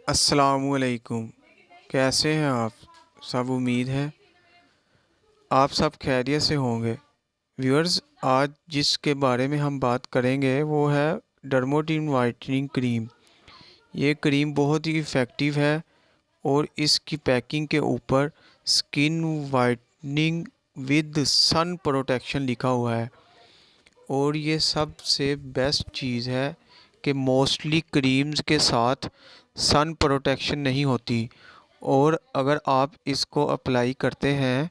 अस्सलामुअलैकुम। कैसे हैं आप सब? उम्मीद है आप सब खैरियत से होंगे। व्यूअर्स, आज जिसके बारे में हम बात करेंगे वो है डर्मोटिन वाइटनिंग क्रीम। ये क्रीम बहुत ही इफ़ेक्टिव है और इसकी पैकिंग के ऊपर skin whitening with sun protection लिखा हुआ है। और ये सबसे बेस्ट चीज़ है कि मोस्टली क्रीम्स के साथ सन प्रोटेक्शन नहीं होती, और अगर आप इसको अप्लाई करते हैं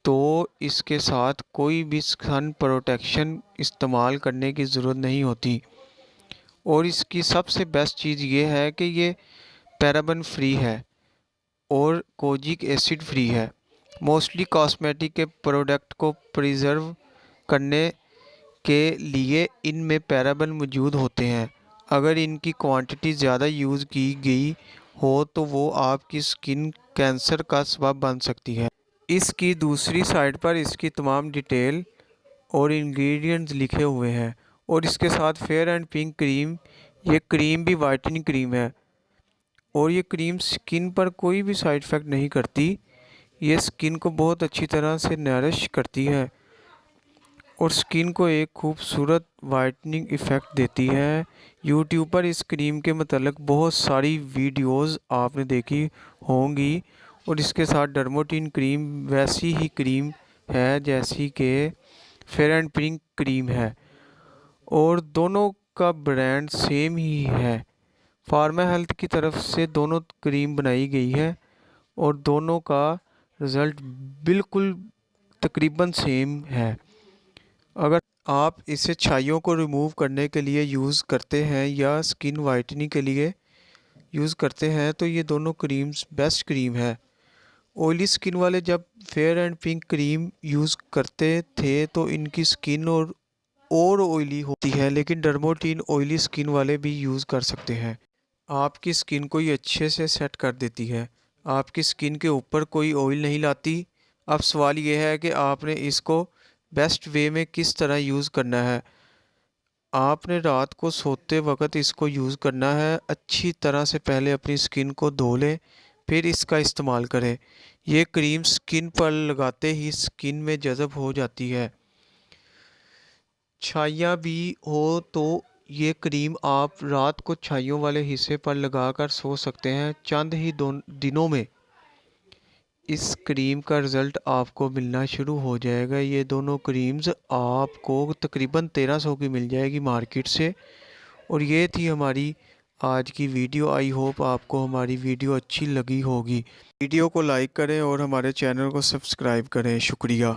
तो इसके साथ कोई भी सन प्रोटेक्शन इस्तेमाल करने की ज़रूरत नहीं होती। और इसकी सबसे बेस्ट चीज़ ये है कि ये पैराबन फ्री है और कोजिक एसिड फ्री है। मोस्टली कॉस्मेटिक के प्रोडक्ट को प्रिजर्व करने के लिए इनमें पैराबन मौजूद होते हैं। अगर इनकी क्वांटिटी ज़्यादा यूज़ की गई हो तो वो आपकी स्किन कैंसर का सबब बन सकती है। इसकी दूसरी साइड पर इसकी तमाम डिटेल और इंग्रेडिएंट्स लिखे हुए हैं। और इसके साथ फेयर एंड पिंक क्रीम, ये क्रीम भी वाइटनिंग क्रीम है और ये क्रीम स्किन पर कोई भी साइड इफ़ेक्ट नहीं करती। ये स्किन को बहुत अच्छी तरह से नरिश करती है और स्किन को एक खूबसूरत वाइटनिंग इफ़ेक्ट देती है। यूट्यूब पर इस क्रीम के मतलब बहुत सारी वीडियोस आपने देखी होंगी। और इसके साथ डर्मोटिन क्रीम वैसी ही क्रीम है जैसी कि फेयर एंड पिंक क्रीम है और दोनों का ब्रांड सेम ही है। फार्मा हेल्थ की तरफ से दोनों क्रीम बनाई गई है और दोनों का रिज़ल्ट बिल्कुल तकरीबन सेम है। अगर आप इसे छाइयों को रिमूव करने के लिए यूज़ करते हैं या स्किन वाइटनिंग के लिए यूज़ करते हैं तो ये दोनों क्रीम्स बेस्ट क्रीम है। ऑयली स्किन वाले जब fair and pink cream use करते थे तो इनकी स्किन और ऑयली होती है, लेकिन डर्मोटिन ऑयली स्किन वाले भी यूज़ कर सकते हैं। आपकी स्किन को ये अच्छे से सेट कर देती है, आपकी स्किन के ऊपर कोई ऑयल नहीं लाती। अब सवाल ये है कि आपने इसको बेस्ट वे में किस तरह यूज़ करना है। आपने रात को सोते वक्त इसको यूज़ करना है। अच्छी तरह से पहले अपनी स्किन को धो लें, फिर इसका इस्तेमाल करें। ये क्रीम स्किन पर लगाते ही स्किन में जज़ब हो जाती है। छाइयाँ भी हो तो ये क्रीम आप रात को छाइयों वाले हिस्से पर लगाकर सो सकते हैं। चंद ही दिनों में इस क्रीम का रिज़ल्ट आपको मिलना शुरू हो जाएगा। ये दोनों क्रीम्स आपको तकरीबन 1300 की मिल जाएगी मार्केट से। और ये थी हमारी आज की वीडियो। आई होप आपको हमारी वीडियो अच्छी लगी होगी। वीडियो को लाइक करें और हमारे चैनल को सब्सक्राइब करें। शुक्रिया।